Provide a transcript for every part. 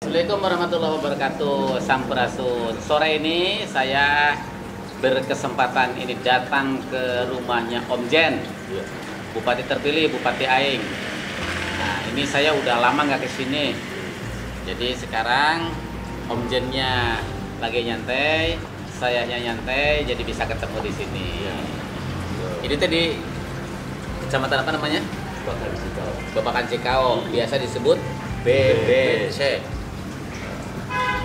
Assalamualaikum warahmatullahi wabarakatuh. Sampurasun. Sore ini saya berkesempatan ini datang ke rumahnya Om Jen, Bupati terpilih, Bupati Aing. Nah, ini saya udah lama nggak kesini. Jadi sekarang Om Jennya lagi nyantai, sayanya nyantai, jadi bisa ketemu di sini. Ini tadi kecamatan apa namanya? Babakan Cikao. Biasa disebut BBC.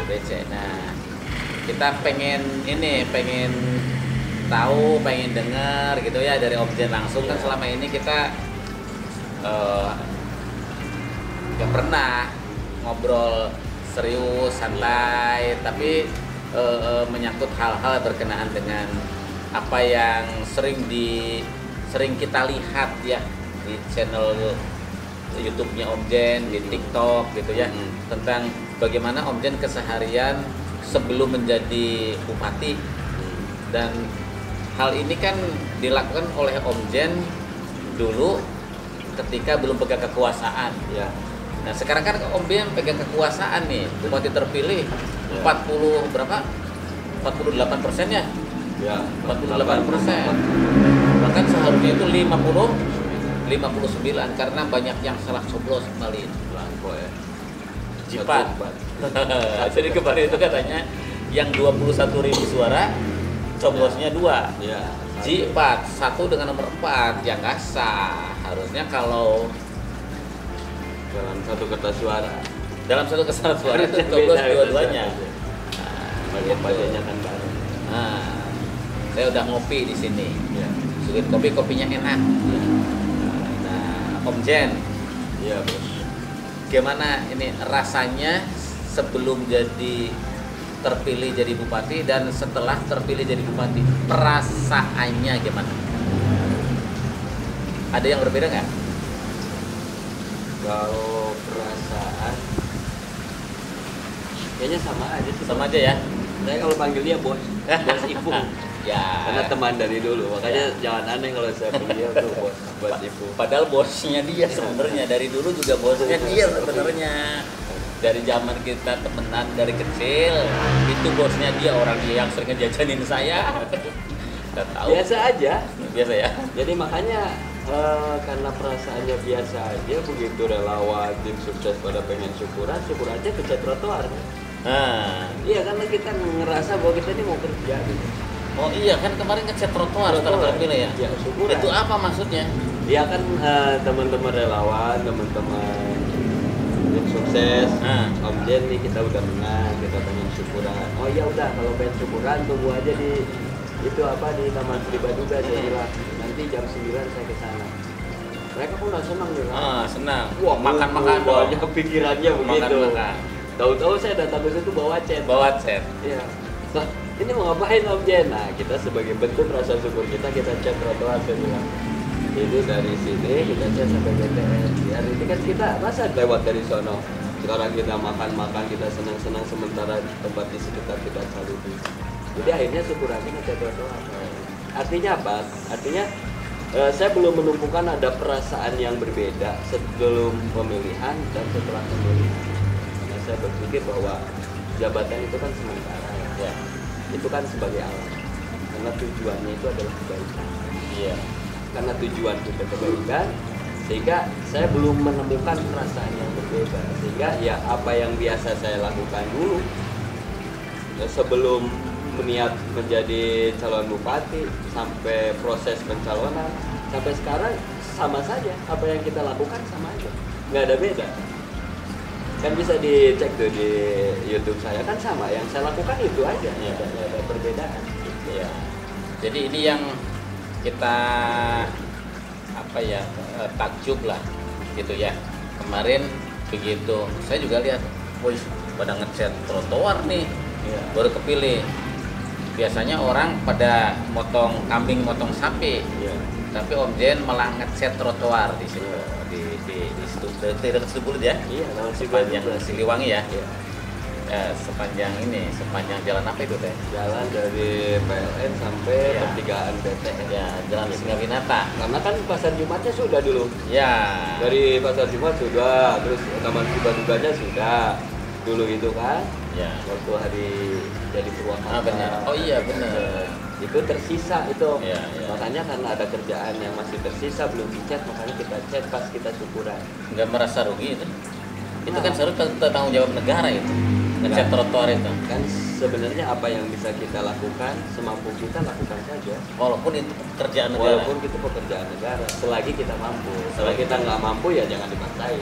BBC. Nah, kita pengen tahu, pengen dengar gitu ya dari Om Jen langsung. Kan selama ini kita nggak pernah ngobrol serius, santai, tapi menyangkut hal-hal berkenaan dengan apa yang sering kita lihat ya di channel YouTube-nya Om Jen, di TikTok gitu ya, tentang bagaimana Om Jen keseharian sebelum menjadi bupati. Dan hal ini kan dilakukan oleh Om Jen dulu ketika belum pegang kekuasaan. Nah, sekarang kan Om Jen pegang kekuasaan nih, bupati terpilih 40 berapa? 48% ya? 48%. Bahkan seharusnya itu 59 karena banyak yang salah coblos kembali. Jipat. Jadi kemarin itu katanya yang 21.000 suara coblosnya 2. Jipat 1 dengan nomor 4 yang nggak sah. Harusnya kalau dalam satu kertas suara. Dalam satu kertas suara itu coblos dua-duanya. Bagian-bagiannya kan baru. Nah, saya udah ngopi di sini. Sulit kopinya enak. Om Jen, Bos. gimana ini rasanya sebelum terpilih jadi bupati dan setelah terpilih jadi bupati, perasaannya gimana? Ada yang berbeda nggak? Kalau perasaan, kayaknya sama aja sih. Sama aja ya. Saya kalau panggil dia bos Ipung. Ya. Karena teman dari dulu, makanya jangan aneh kalau saya panggil dia tuh bos Ipung. Padahal bosnya dia sebenarnya dari dulu juga bosnya dia sebenarnya. Dari zaman kita temenan dari kecil, itu bosnya dia, orang dia yang sering ngejajanin saya. Nggak tahu. Biasa aja. Biasa ya. Jadi makanya karena perasaannya biasa aja, begitu relawan tim sukses pada pengen syukur aja kecat trotoar. Nah, Iya, karena kita ngerasa bahwa kita ini mau kerja gitu. oh iya kan kemarin ngecat trotoar setelah terpilih ya? Ya, syukuran. Itu apa maksudnya? Dia kan teman-teman relawan, teman-teman tim sukses. Om Jen nih kita udah menang, kita pengen syukuran. Oh iya udah, kalau pengen syukuran tunggu aja di di Taman Sri Baduga. Saya bilang nanti jam 9 saya ke sana. Mereka pun udah senang nih kan. Senang. Wah, makan dong. banyak pikirannya begitu. Makan. Tahu-tahu saya datang ke situ bawa chat. Iya. Nah, ini mau ngapain Om Jen? Nah, kita sebagai bentuk rasa syukur kita chat trotoar, saya bilang. Itu dari sini kita chat sampai BTS. Biar ini kan kita masa lewat dari sono. Sekarang kita makan, kita senang-senang sementara tempat di sekitar kita saluti. Jadi akhirnya syukurannya ngecat trotoar. Artinya apa? Artinya saya belum menumpukan ada perasaan yang berbeda sebelum pemilihan dan setelah pemilihan. Saya berpikir bahwa jabatan itu kan sementara ya. Itu kan sebagai alat karena tujuannya itu adalah kebaikan. Karena tujuan kita kebaikan, sehingga saya belum menemukan perasaan yang berbeda. Sehingga ya apa yang biasa saya lakukan dulu sebelum berniat menjadi calon bupati sampai proses pencalonan sampai sekarang sama saja. Apa yang kita lakukan sama aja, nggak ada beda. Kan bisa dicek tuh di YouTube saya, kan sama yang saya lakukan itu aja, nggak ada perbedaan. Jadi ini yang kita takjub lah gitu ya. Kemarin begitu saya juga lihat, wih pada ngecat trotoar nih, baru kepilih. Biasanya orang pada motong kambing, motong sapi, tapi Om Jen malah ngecat trotoar di situ. Di situ dekat Situbulu ya? Sepanjang Siliwangi ya? sepanjang ini, sepanjang jalan apa itu teh? Jalan dari PLN sampai pertigaan PT. Ya, jalan Singawinata. Karena kan pasar Jumatnya sudah dulu. Ya. Dari pasar Jumat sudah, terus Taman Sibaduganya sudah. dulu itu kan, Ya. waktu hari jadi Purwakarta. Benar. Oh iya benar. Itu tersisa itu. Ya, ya. Makanya karena ada kerjaan yang masih tersisa belum dicat, makanya kita cat pas kita syukuran. Nggak merasa rugi itu? Itu kan seharusnya tanggung jawab negara itu. Ngecat trotoar itu. Kan sebenarnya apa yang bisa kita lakukan, semampu kita lakukan saja. Walaupun itu pekerjaan negara. Walaupun itu pekerjaan negara, selagi kita mampu. Selagi kita nggak mampu ya jangan dipaksain.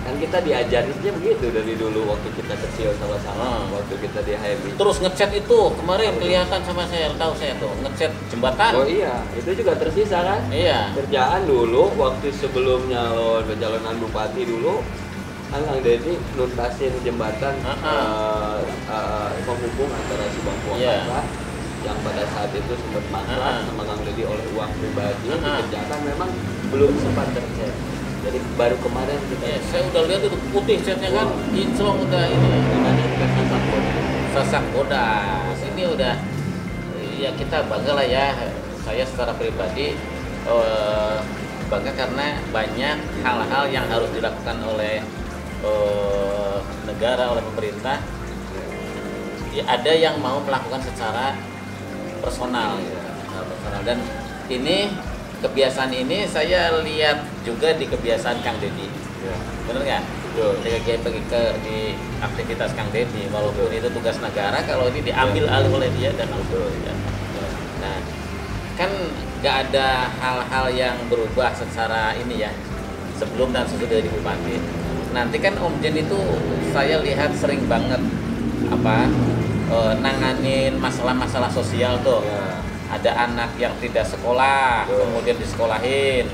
Kan kita diajarinnya begitu dari dulu waktu kita kecil sama-sama, waktu kita di HMI. Terus ngecat itu kemarin kelihatan sama saya, tahu saya tuh ngecat jembatan. Oh iya, itu juga tersisa kan? Iya. Kerjaan dulu waktu sebelum nyalon pencalonan bupati dulu, kan Kang Deddy nuntasin jembatan penghubung antara Subang Purwakarta yang pada saat itu sempat mangkrak sama Kang Deddy oleh uang pribadi dikerjakan, memang belum sempat tercat. Jadi baru kemarin kita saya udah lihat itu putih catnya kan, kinclong udah ini. ini kan Sasak bodas. Ini udah ya kita bangga lah ya. Saya secara pribadi bangga karena banyak hal-hal yang harus dilakukan oleh negara, oleh pemerintah. Ya, ada yang mau melakukan secara personal, dan ini kebiasaan ini saya lihat juga di kebiasaan Kang Deddy. Ya. Bener nggak? Ketika pergi di aktivitas Kang Deddy, walaupun itu tugas negara, kalau ini diambil alih oleh dia dan ya. Nah, kan nggak ada hal-hal yang berubah secara ini ya, sebelum dan sesudah jadi bupati. Nanti kan Om Jen itu saya lihat sering banget nanganin masalah-masalah sosial tuh. Ya. Ada anak yang tidak sekolah, kemudian disekolahin,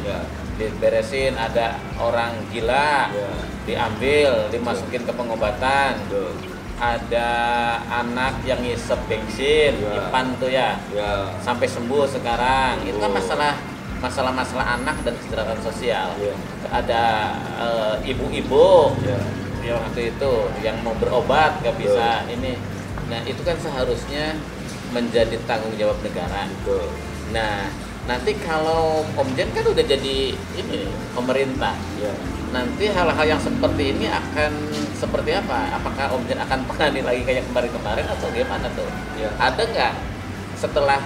diberesin. Ada orang gila, diambil, dimasukin ke pengobatan. Ada anak yang ngisep bensin, IPAN tuh ya, sampai sembuh sekarang. Itu kan masalah-masalah anak dan kesejahteraan sosial. Ada ibu-ibu yang waktu itu yang mau berobat nggak bisa ini. Nah itu kan seharusnya menjadi tanggung jawab negara. Nah, nanti kalau Om Jen kan udah jadi ini pemerintah. Nanti hal-hal yang seperti ini akan seperti apa? Apakah Om Jen akan menangani lagi kayak kemarin-kemarin atau gimana tuh? Ada nggak setelah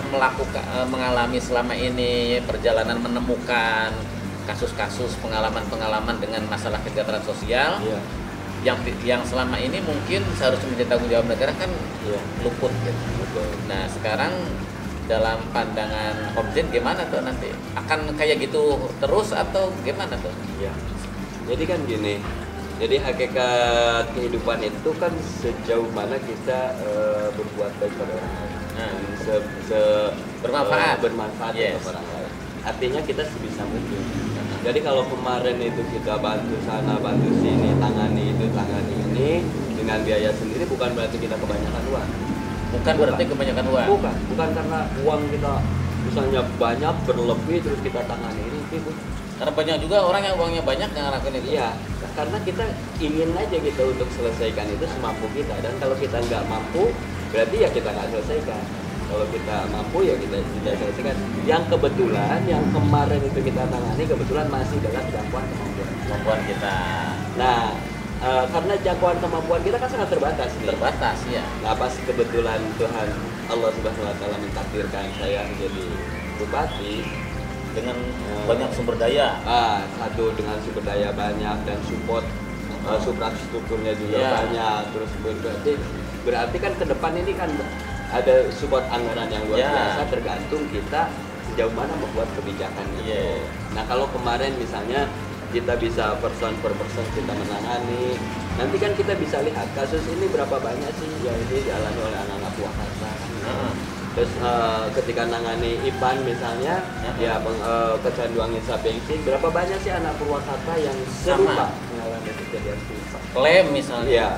mengalami selama ini perjalanan menemukan kasus-kasus pengalaman-pengalaman dengan masalah kesejahteraan sosial? Yang selama ini mungkin seharusnya menjadi tanggung jawab negara kan luput gitu. Nah sekarang dalam pandangan Om Jen gimana tuh nanti? Akan kayak gitu terus atau gimana tuh? Jadi kan gini, jadi hakikat kehidupan itu kan sejauh mana kita berbuat baik pada orang lain, bermanfaat untuk orang lain. Artinya kita sebisa mungkin. Jadi kalau kemarin itu kita bantu sana, bantu sini, tangani itu, tangani ini dengan biaya sendiri, bukan berarti kita kebanyakan uang. Bukan berarti kebanyakan uang. Bukan karena uang kita misalnya banyak berlebih terus kita tangani ini itu. Karena banyak juga orang yang uangnya banyak yang ngelakuin itu. Iya, karena kita ingin aja gitu untuk selesaikan itu semampu kita, dan kalau kita nggak mampu berarti ya kita nggak selesaikan. Kalau kita mampu ya kita selesaikan. Yang kebetulan yang kemarin itu kita tangani kebetulan masih dalam jangkauan kemampuan kita. Nah, karena jangkauan kemampuan kita kan sangat terbatas nih. Terbatas ya. Nah, pas kebetulan Tuhan Allah Subhanahu Wa Taala mentakdirkan saya menjadi bupati dengan banyak sumber daya. Satu dengan sumber daya banyak dan support infrastrukturnya juga banyak. Terus berarti kan ke depan ini kan ada support anggaran yang luar biasa, tergantung kita sejauh mana membuat kebijakan itu. Nah kalau kemarin misalnya kita bisa person per person kita menangani, nanti kan kita bisa lihat kasus ini berapa banyak sih yang ini dialami oleh anak-anak Purwakarta. Terus ketika nangani IPAN misalnya, kecanduan ngisap bensin, berapa banyak sih anak Purwakarta yang serupa mengalami kejadian serupa? Lem misalnya.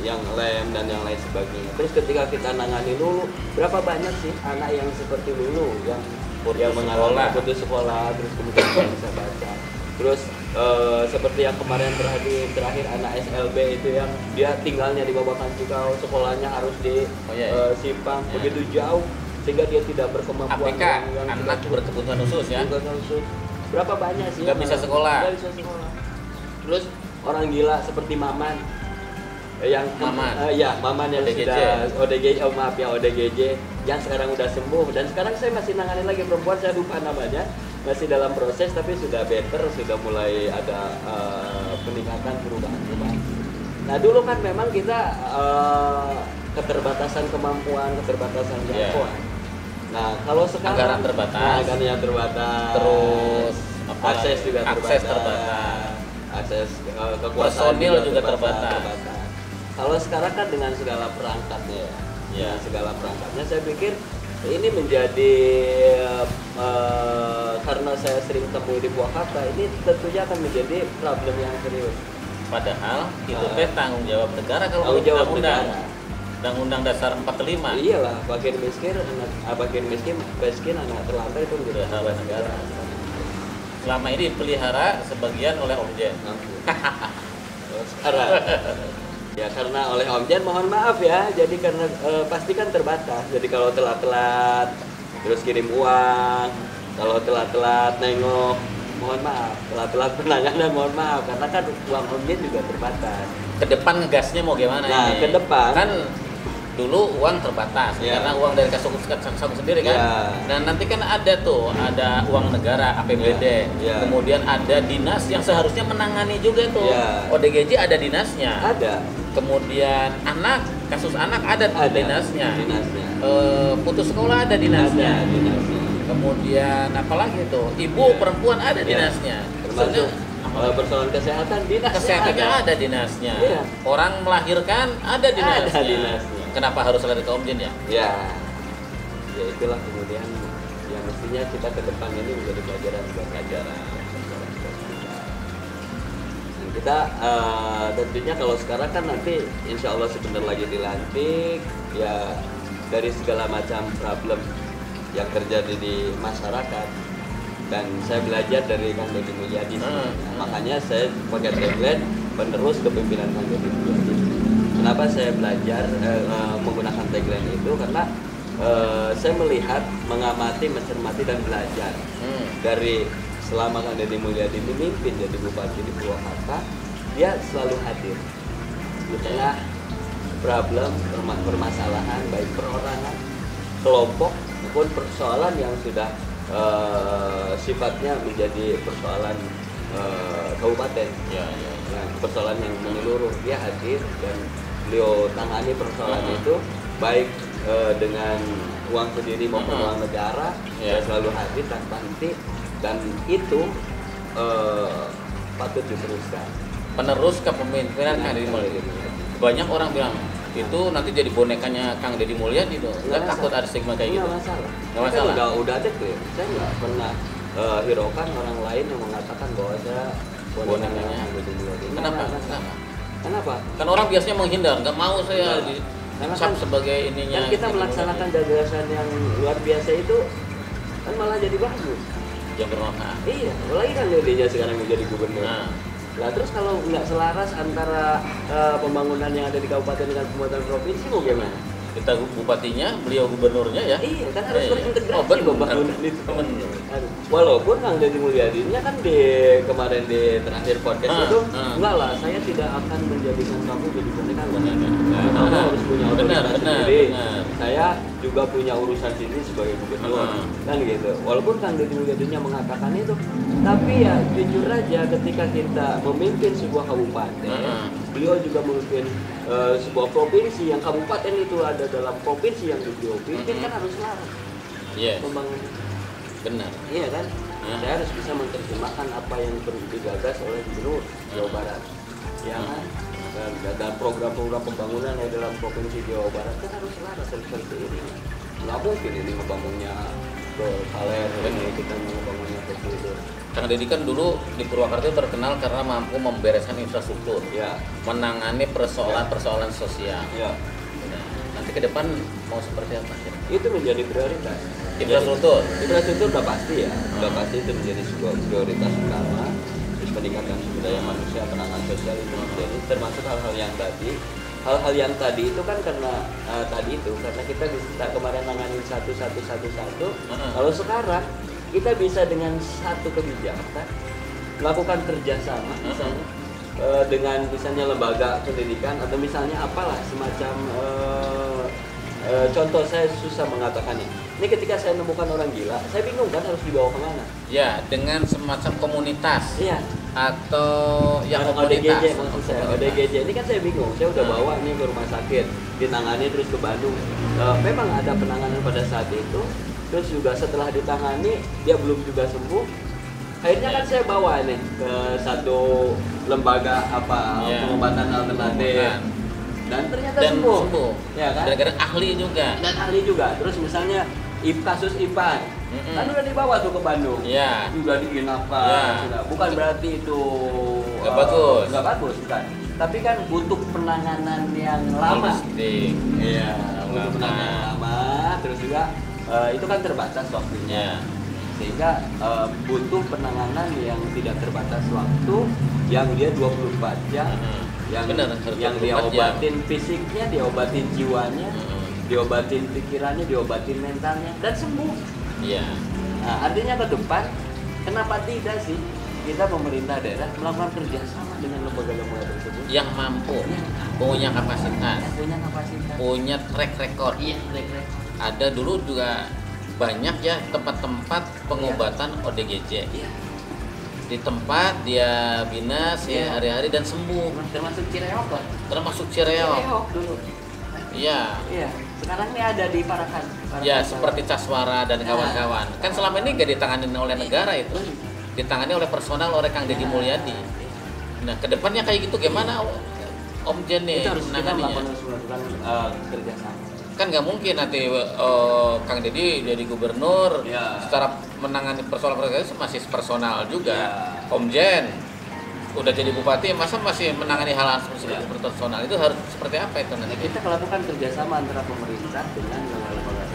Yang lem dan yang lain sebagainya. Terus ketika kita nangani dulu, berapa banyak sih anak yang seperti dulu yang mengalami putus sekolah, terus kemudian tidak bisa baca. Terus seperti yang kemarin terakhir anak SLB itu yang dia tinggalnya di Babakan Cikau, sekolahnya harus di Simpang, begitu jauh sehingga dia tidak berkemampuan. APK, anak berkebutuhan khusus ya. Berapa banyak sih? Nggak bisa sekolah. Terus orang gila seperti Maman. yang Maman. ya Maman yang ODGJ. sudah ODGJ, ODGJ yang sekarang udah sembuh, dan sekarang saya masih nangani lagi perempuan, saya lupa namanya, masih dalam proses tapi sudah better, sudah mulai ada peningkatan, perubahan. Nah dulu kan memang kita keterbatasan kemampuan, keterbatasan jangkauan. Nah kalau sekarang Anggaran terbatas. anggarannya terbatas, Terus akses juga akses terbatas, akses kekuasaan personil juga terbatas. Kalau sekarang kan dengan segala perangkatnya ya, Ya. dengan segala perangkatnya, saya pikir ini menjadi karena saya sering temui di Purwakarta, ini tentunya akan menjadi problem yang serius. Padahal itu teh tanggung jawab negara kalau Tanggung jawab undang-undang. negara. Undang-undang Dasar 45. Iyalah, bagian miskin anak terlantar itu menjadi hal negara. Selama ini dipelihara sebagian oleh Omjen. Sekarang ya karena oleh Omjen, mohon maaf ya, jadi karena pasti kan terbatas, jadi kalau telat-telat terus kirim uang, kalau telat-telat nengok, mohon maaf, telat-telat penanganan, mohon maaf, karena kan uang Omjen juga terbatas. Ke depan ngegasnya mau gimana Nah, ini? ke depan kan dulu uang terbatas Ya. karena uang dari kasuk sendiri kan. Ya. Dan nanti kan ada uang negara APBD. Ya. Kemudian ada dinas yang seharusnya menangani juga tuh. Ya. ODGJ ada dinasnya. ada Kemudian kasus anak ada dinasnya. dinasnya. Putus sekolah ada dinasnya. Ada dinasnya. Kemudian apalagi tuh ibu Ya. perempuan ada Ya. dinasnya. Termasuk Soalnya, persoalan kesehatan dinasnya kesehatannya ada dinasnya. Iya. Orang melahirkan ada dinasnya. Ada dinasnya. Kenapa harus lari ke Omjen ya? Ya itulah kemudian yang mestinya kita ke depan ini menjadi pelajaran buat pelajaran. Dan kita tentunya kalau sekarang kan nanti insya Allah sebentar lagi dilantik, ya dari segala macam problem yang terjadi di masyarakat, dan saya belajar dari Kang Deddy Mulyadi. Makanya saya pakai tagline penerus kepemimpinan Kang Deddy Mulyadi. Kenapa saya belajar menggunakan tagline itu? Karena saya melihat, mengamati, mencermati dan belajar dari selama Kang Deddy Mulyadi memimpin jadi bupati di Purwakarta, dia selalu hadir di tengah problem, permasalahan baik perorangan, kelompok maupun persoalan yang sudah sifatnya menjadi persoalan kabupaten. Nah, persoalan yang menyeluruh, dia hadir dan beliau tangani persoalan itu baik dengan uang sendiri maupun uang negara. Dia selalu hadir tanpa henti, dan itu patut diteruskan. Penerus kepemimpinan Kang Deddy Mulyadi. Banyak orang bilang itu nanti jadi bonekanya Kang Deddy Mulyadi itu. Nggak takut ada stigma kayak gitu? Nggak masalah. Nggak masalah. Kan udah ada clear. Saya nggak pernah hiraukan orang lain yang mengatakan bahwa saya bonekanya Kang Deddy Mulyadi. Kenapa? Kan orang biasanya menghindar, nggak mau saya Karena dicap kan- sebagai ininya. Kan kita melaksanakan gagasan yang luar biasa itu kan malah jadi bagus. yang bermanfaat. Iya, apalagi kan Deddy sekarang menjadi gubernur. Nah, Lah terus kalau nggak selaras antara pembangunan yang ada di kabupaten dengan pembangunan provinsi mau gimana? kita bupatinya, beliau gubernurnya ya. Iya, kan harus Iya, iya. berintegrasi Oh, benar. pembangunan itu. Benar. Aduh, walaupun Kang Deddy Mulyadinya kan kemarin di terakhir podcast itu enggak lah, saya tidak akan menjadikan kamu jadi boneka. Kamu harus punya otoritas sendiri. Saya juga punya urusan sendiri sebagai gubernur, kan gitu. Walaupun Kang Deddy Mulyadinya mengatakan itu, tapi ya jujur aja ketika kita memimpin sebuah kabupaten, beliau juga memimpin sebuah provinsi yang kabupaten itu ada dalam provinsi yang beliau pimpin, kan harus selaras Yes, pembangunan. benar. Iya kan? Saya harus bisa menerjemahkan apa yang digagas oleh Gubernur Jawa Barat. Ya kan? Dan program-program pembangunan yang dalam provinsi Jawa Barat kan harus selaras seperti ini. Nggak mungkin ini ngebangunnya ke Kaler, ini kita ngebangunnya ke situ. Kang Deddy kan dulu di Purwakarta terkenal karena mampu membereskan infrastruktur, Ya, menangani persoalan-persoalan sosial. ya. Nah, nanti ke depan mau seperti apa? Itu menjadi prioritas. Infrastruktur. Infrastruktur udah pasti ya, udah pasti itu menjadi sebuah prioritas utama. Terus peningkatan sumber daya manusia, penanganan sosial itu menjadi termasuk hal-hal yang tadi itu kan karena karena kita bisa kemarin nanganin satu. Kalau sekarang kita bisa dengan satu kebijakan melakukan kerjasama misalnya dengan misalnya lembaga pendidikan atau misalnya apalah semacam contoh, saya susah mengatakannya. Ini ketika saya menemukan orang gila, saya bingung kan harus dibawa kemana? Ya, dengan semacam komunitas. Iya. Atau yang komunitas. ODGJ maksud saya. ODGJ ini kan saya bingung. Saya udah bawa nih ke rumah sakit, ditangani terus ke Bandung. Memang ada penanganan pada saat itu. Terus juga setelah ditangani dia belum juga sembuh. Akhirnya kan saya bawa nih ke satu lembaga pengobatan alternatif. Dan ternyata sembuh. Ya kan? Gara-gara ahli juga. Dan ahli juga. Terus misalnya kasus IPAN. Kan udah dibawa tuh ke Bandung. Iya. Sudah diinapkan. Bukan berarti itu nggak bagus. Nggak bagus, bukan. Tapi kan butuh penanganan yang lama. Iya, butuh penanganan lama. Terus juga itu kan terbatas waktunya. Sehingga butuh penanganan yang tidak terbatas waktu, yang dia 24 jam. Yang dia obatin fisiknya, dia obatin jiwanya, diobatin pikirannya, diobatin mentalnya, dan sembuh. Iya. Nah, artinya ke depan, kenapa tidak sih kita pemerintah daerah melakukan kerjasama dengan lembaga-lembaga tersebut yang mampu, punya kapasitas, punya track record. Iya, track record. Ada dulu juga banyak ya tempat-tempat pengobatan ODGJ. Iya. Di tempat dia bina hari-hari dan sembuh. Termasuk Cireok lah. Termasuk Cireok. Cireok dulu. Iya. Iya. Sekarang ini ada di Parakan. Ya seperti Caswara dan kawan-kawan. Kan selama ini gak ditangani oleh negara itu. Ditangani oleh personal oleh Kang Deddy Mulyadi. Nah kedepannya kayak gitu gimana Om Jen nih? Itu harus kita melakukan kerjasama. Kan nggak mungkin nanti Kang Deddy jadi gubernur secara menangani persoalan itu masih personal juga. Om Jen udah jadi bupati masa masih menangani hal-hal seperti personal, itu harus seperti apa itu nanti? Kita melakukan kerjasama antara pemerintah dengan lembaga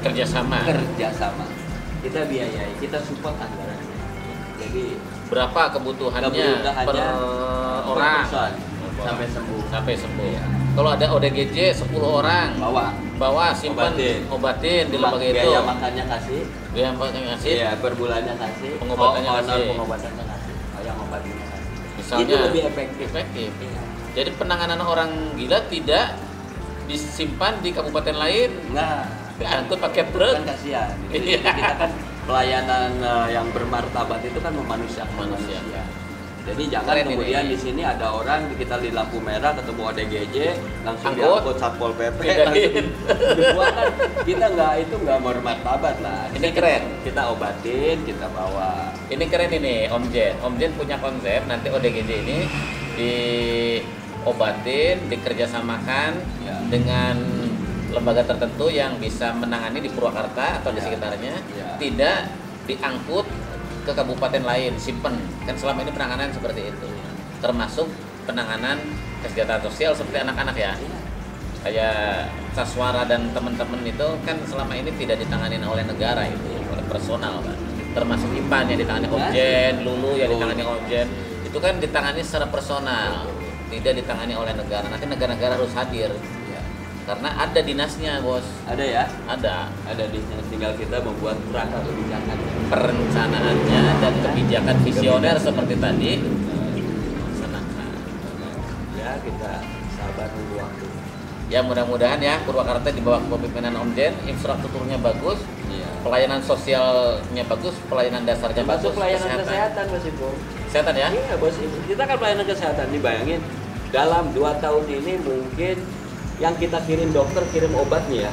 kerjasama. Kita biayai, kita support anggarannya. Jadi berapa kebutuhannya per orang sampai sembuh. Ya. Kalau ada ODGJ 10 orang bawa simpan obatin di lembaga itu. Biaya makannya kasih. Iya, per bulannya kasih. Pengobatannya kasih. Yang obatinnya kasih. Misalnya, itu lebih efektif. Iya. Jadi penanganan orang gila tidak disimpan di kabupaten lain. Diangkut pakai truk. Kan kasihan. Kita kan pelayanan yang bermartabat itu kan memanusiakan manusia. Jadi jangan kemudian di sini ada orang kita di lampu merah ketemu ODGJ langsung diangkut Satpol PP kan kita nggak bermartabat lah. Ini keren. Kita obatin, kita bawa. Ini keren ini Om Jen. Om Jen punya konsep nanti ODGJ ini diobatin, dikerjasamakan dengan lembaga tertentu yang bisa menangani di Purwakarta atau di sekitarnya, tidak diangkut ke kabupaten lain, simpen. Kan selama ini penanganan seperti itu, termasuk penanganan kesejahteraan sosial seperti anak-anak ya. Kayak Caswara dan teman-teman itu kan selama ini tidak ditangani oleh negara itu, oleh personal kan. Termasuk IPAN yang ditangani Omjen, Lulu yang ditangani Omjen, itu kan ditangani secara personal, tidak ditangani oleh negara. Nanti negara-negara harus hadir. Karena ada dinasnya, Bos. Ada ya? Ada dinas, tinggal kita membuat kerangka kebijakan. Perencanaannya dan kebijakan visioner seperti tadi. Ya, kita sabar nunggu waktu. Ya, mudah-mudahan ya Purwakarta di bawah kepemimpinan Om Jen, infrastrukturnya bagus, pelayanan sosialnya bagus, pelayanan dasarnya bagus, pelayanan kesehatan Mas Ibu. Kesehatan ya? Iya, Bos. Kita kan pelayanan kesehatan, dibayangin dalam 2 tahun ini mungkin yang kita kirim dokter, kirim obatnya ya,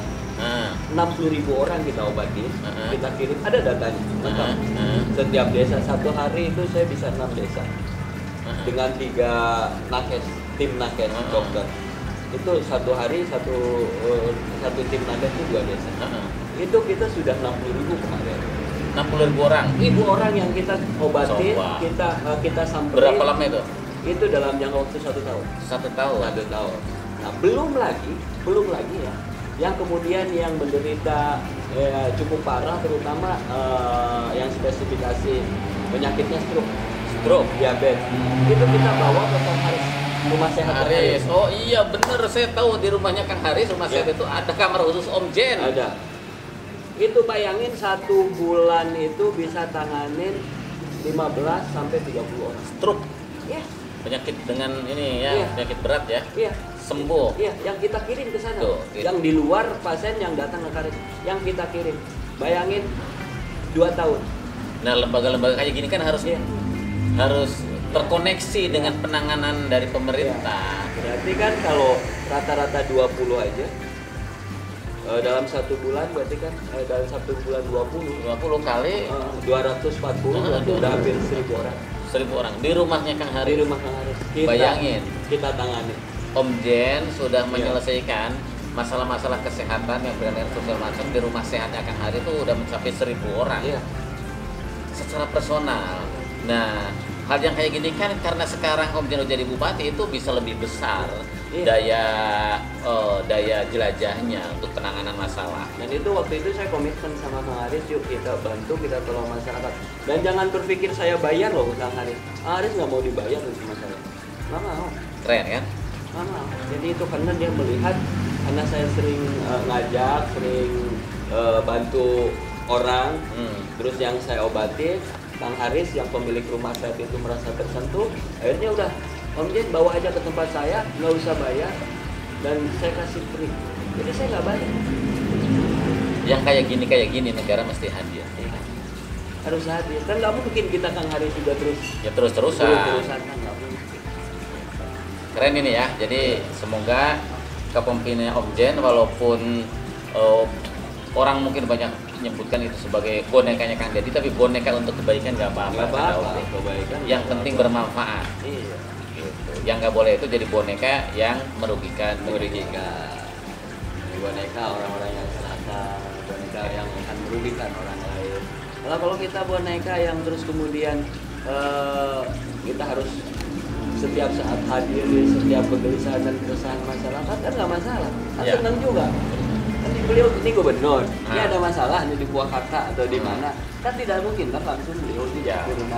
60.000 orang kita obati, kita kirim, ada datanya, setiap desa, 1 hari itu saya bisa 6 desa, dengan 3 tim nakes dokter, itu 1 hari satu tim nakes itu 2 desa, itu kita sudah 60.000 kemarin. 60.000 orang? 1.000 orang yang kita obatin, kita samperin. Berapa lama itu? Itu dalam jangka waktu 1 tahun. 1 tahun? 1 tahun. Nah, belum lagi ya, yang kemudian yang menderita cukup parah, terutama yang spesifikasi penyakitnya stroke, diabetes, itu kita bawa ke Kang Haris, rumah sehat Haris. Oh iya bener, saya tahu di rumahnya Kang Haris, rumah sehat itu ada kamar khusus Om Jen. Ada. Itu bayangin 1 bulan itu bisa tanganin 15 sampai 30 orang. Stroke. Ya. penyakit dengan ini ya, Iya. penyakit berat ya, Iya. sembuh. Iya, yang kita kirim ke sana. Tuh, gitu. Yang di luar pasien yang datang ke Karis, yang kita kirim. Bayangin 2 tahun. Nah, lembaga-lembaga kayak gini kan harus Iya. harus terkoneksi dengan penanganan dari pemerintah. Berarti kan kalau rata-rata 20 aja dalam 1 bulan berarti kan dalam 1 bulan 20 kali 240 berarti udah hampir 1.000 orang 1.000 orang di rumahnya Kang di Haris. rumah Kang Haris. Bayangin, Kita tangani. Om Jen sudah Iya. menyelesaikan masalah-masalah kesehatan yang berkaitan dengan sosial macam di rumah sehatnya Kang Haris itu udah mencapai 1.000 orang Iya. secara personal. Nah, hal yang kayak gini kan karena sekarang Om Jen udah jadi bupati itu bisa lebih besar Iya. daya jelajahnya untuk penanganan masalah. Dan itu waktu itu saya komitmen sama Kang Haris, yuk kita bantu, kita tolong masyarakat. Dan jangan berpikir saya bayar loh Kang Haris. Kang Haris nggak mau dibayar loh sama saya. Nggak mau. Keren kan? Nggak mau. Jadi itu karena dia melihat, karena saya sering ngajak, sering bantu orang, terus yang saya obatin, Kang Haris yang pemilik rumah saat itu merasa tersentuh, akhirnya udah Om Jen bawa aja ke tempat saya, nggak usah bayar, dan saya kasih free. Jadi saya nggak bayar. Yang kayak gini negara mesti hadir. Harus hadir. Kan nggak mungkin kita Kang Haris juga terus Ya terus-terusan. terus-terusan kan nggak mungkin. Keren ini ya. Jadi semoga kepemimpinannya Om Jen walaupun orang mungkin banyak menyebutkan itu sebagai bonekanya Kang Deddy, tapi boneka untuk kebaikan nggak apa-apa. Nggak kata apa-apa. Om Jen. Kebaikan. Yang penting bermanfaat. Iya. Gitu. Yang nggak boleh itu jadi boneka yang merugikan. Boneka orang-orang yang selatan, boneka yang akan merugikan orang lain. Kalau kita boneka yang terus kemudian kita harus setiap saat hadir di setiap kegelisahan dan keresahan masyarakat kan nggak masalah, kan Ya. senang juga. Nanti beliau ini gubernur, ini Nah. ada masalah di Purwakarta atau di mana, kan tidak mungkin kan langsung beliau Ya. turun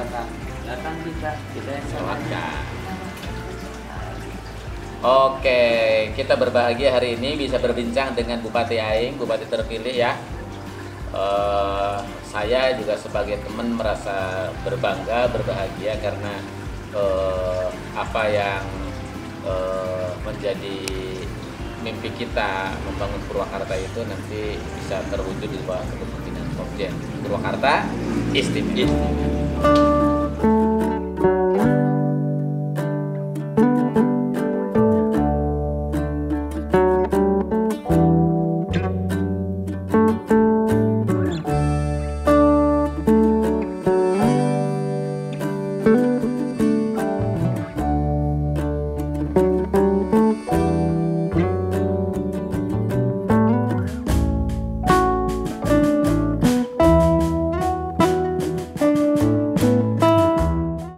datang kita yang Silakan. Oke, kita berbahagia hari ini bisa berbincang dengan Bupati Aing, Bupati terpilih ya. Saya juga sebagai teman merasa berbangga, berbahagia karena apa yang menjadi mimpi kita membangun Purwakarta itu nanti bisa terwujud di bawah kepemimpinan Komjen. Purwakarta istimewa.